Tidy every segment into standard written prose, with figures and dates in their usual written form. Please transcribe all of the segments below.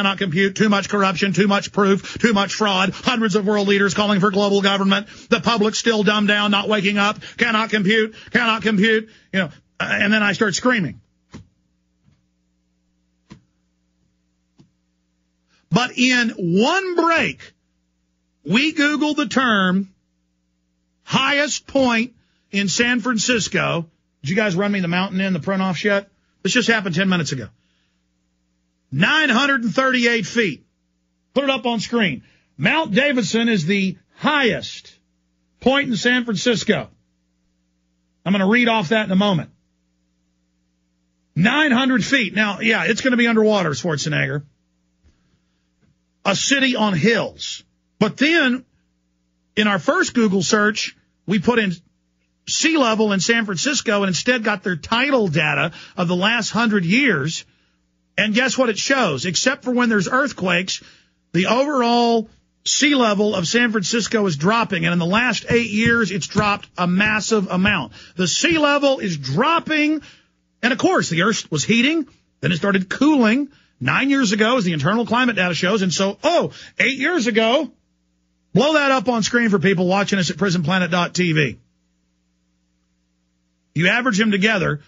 cannot compute, too much corruption, too much proof, too much fraud, hundreds of world leaders calling for global government, the public still dumbed down, not waking up, cannot compute, you know, and then I start screaming. But in one break, we Googled the term highest point in San Francisco. Did you guys run me the mountain in the print-offs yet? This just happened 10 minutes ago. 938 feet. Put it up on screen. Mount Davidson is the highest point in San Francisco. I'm going to read off that in a moment. 900 feet. Now, yeah, it's going to be underwater, Schwarzenegger. A city on hills. But then, in our first Google search, we put in sea level in San Francisco and instead got their tidal data of the last 100 years. And guess what it shows? Except for when there's earthquakes, the overall sea level of San Francisco is dropping. And in the last 8 years, it's dropped a massive amount. The sea level is dropping. And, of course, the earth was heating. Then it started cooling 9 years ago, as the internal climate data shows. And so, 8 years ago, blow that up on screen for people watching us at prisonplanet.tv. You average them together,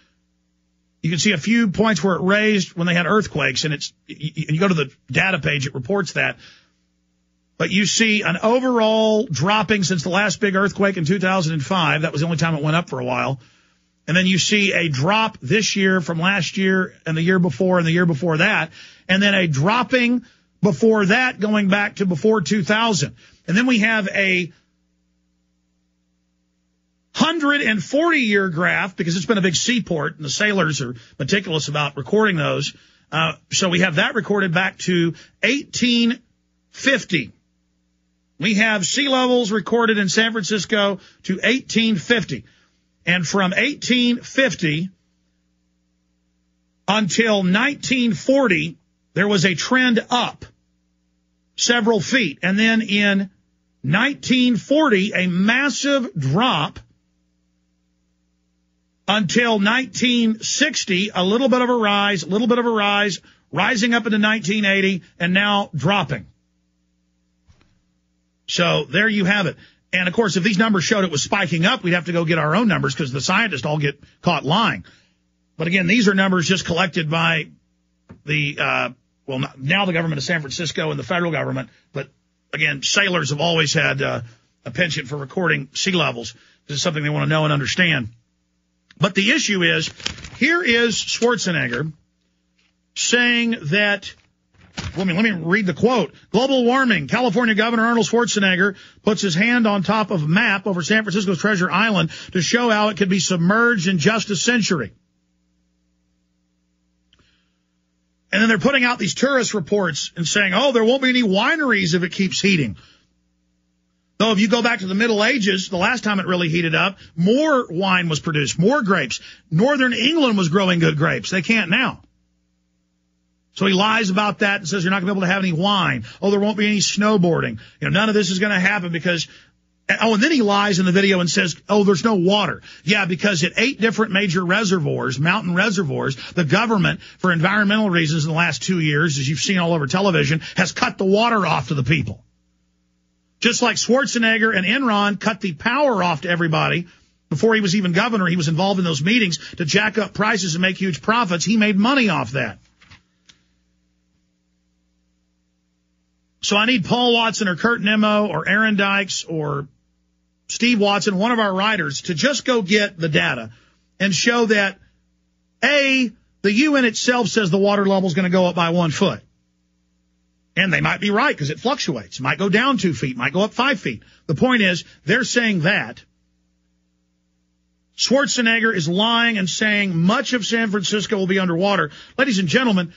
you can see a few points where it raised when they had earthquakes, and you go to the data page, it reports that. But you see an overall dropping since the last big earthquake in 2005. That was the only time it went up for a while. And then you see a drop this year from last year and the year before and the year before that. And then a dropping before that going back to before 2000. And then we have a 140-year graph, because it's been a big seaport, and the sailors are meticulous about recording those. So we have that recorded back to 1850. We have sea levels recorded in San Francisco to 1850. And from 1850 until 1940, there was a trend up several feet. And then in 1940, a massive drop until 1960, a little bit of a rise, rising up into 1980, and now dropping. So there you have it. And, of course, if these numbers showed it was spiking up, we'd have to go get our own numbers because the scientists all get caught lying. But, again, these are numbers just collected by the, now the government of San Francisco and the federal government. But, again, sailors have always had a penchant for recording sea levels. This is something they want to know and understand. But the issue is, here is Schwarzenegger saying that, let me read the quote. Global warming. California Governor Arnold Schwarzenegger puts his hand on top of a map over San Francisco's Treasure Island to show how it could be submerged in just a century. And then they're putting out these tourist reports and saying, there won't be any wineries if it keeps heating. Though if you go back to the Middle Ages, the last time it really heated up, more wine was produced, more grapes. Northern England was growing good grapes. They can't now. So he lies about that and says you're not going to be able to have any wine. There won't be any snowboarding. None of this is going to happen because, and then he lies in the video and says, there's no water. Yeah, because at 8 different major reservoirs, mountain reservoirs, the government, for environmental reasons in the last 2 years, as you've seen all over television, has cut the water off to the people. Just like Schwarzenegger and Enron cut the power off to everybody before he was even governor. He was involved in those meetings to jack up prices and make huge profits. He made money off that. So I need Paul Watson or Kurt Nimmo or Aaron Dykes or Steve Watson, one of our writers, to just go get the data and show that, A, the UN itself says the water level is going to go up by 1 foot. And they might be right because it fluctuates. It might go down 2 feet, might go up 5 feet. The point is, they're saying that. Schwarzenegger is lying and saying much of San Francisco will be underwater. Ladies and gentlemen,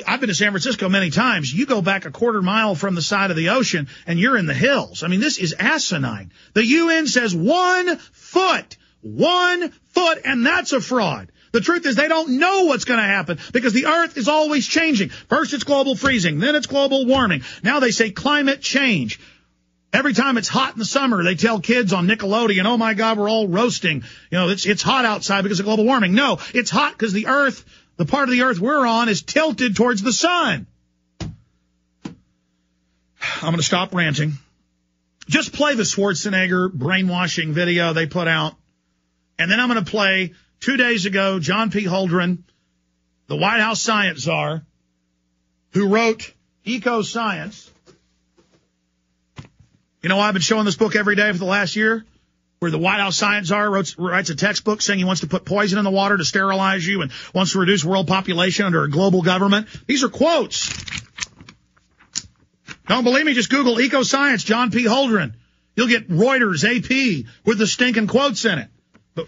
I've been to San Francisco many times. You go back a quarter mile from the side of the ocean, and you're in the hills. I mean, this is asinine. The UN says 1 foot, 1 foot, and that's a fraud. The truth is they don't know what's going to happen because the earth is always changing. First it's global freezing, then it's global warming. Now they say climate change. Every time it's hot in the summer, they tell kids on Nickelodeon, oh my God, we're all roasting. It's hot outside because of global warming. No, it's hot because the earth, the part of the earth we're on, is tilted towards the sun. I'm going to stop ranting. Just play the Schwarzenegger brainwashing video they put out. And then I'm going to play 2 days ago, John P. Holdren, the White House science czar, who wrote Eco Science. You know why I've been showing this book every day for the last year? Where the White House science czar writes a textbook saying he wants to put poison in the water to sterilize you and wants to reduce world population under a global government. These are quotes. Don't believe me? Just Google Eco Science, John P. Holdren. You'll get Reuters, AP, with the stinking quotes in it. But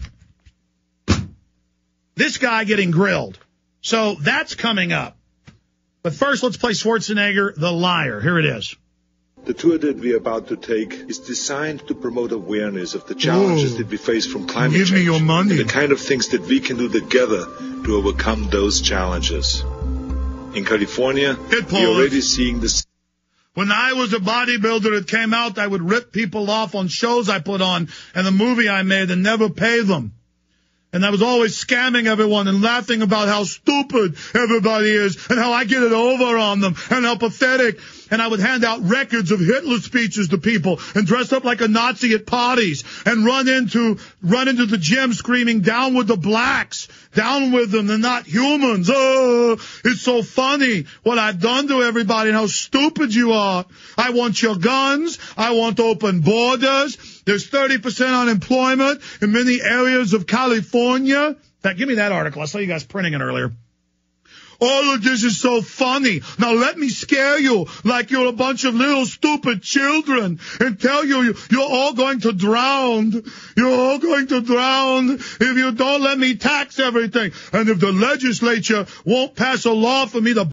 this guy getting grilled. So that's coming up. But first, let's play Schwarzenegger, the liar. Here it is. The tour that we are about to take is designed to promote awareness of the challenges that we face from climate change. Give me your money. And the kind of things that we can do together to overcome those challenges. In California, we're already seeing this. When I was a bodybuilder, it came out I would rip people off on shows I put on and the movie I made and never pay them. And I was always scamming everyone and laughing about how stupid everybody is and how I get it over on them and how pathetic. And I would hand out records of Hitler speeches to people and dress up like a Nazi at parties and run into the gym screaming, down with the blacks, down with them, they're not humans. Oh, it's so funny what I've done to everybody and how stupid you are. I want your guns. I want open borders. There's 30% unemployment in many areas of California. In fact, give me that article. I saw you guys printing it earlier. All of this is so funny. Now let me scare you like you're a bunch of little stupid children and tell you you're all going to drown. You're all going to drown if you don't let me tax everything. And if the legislature won't pass a law for me to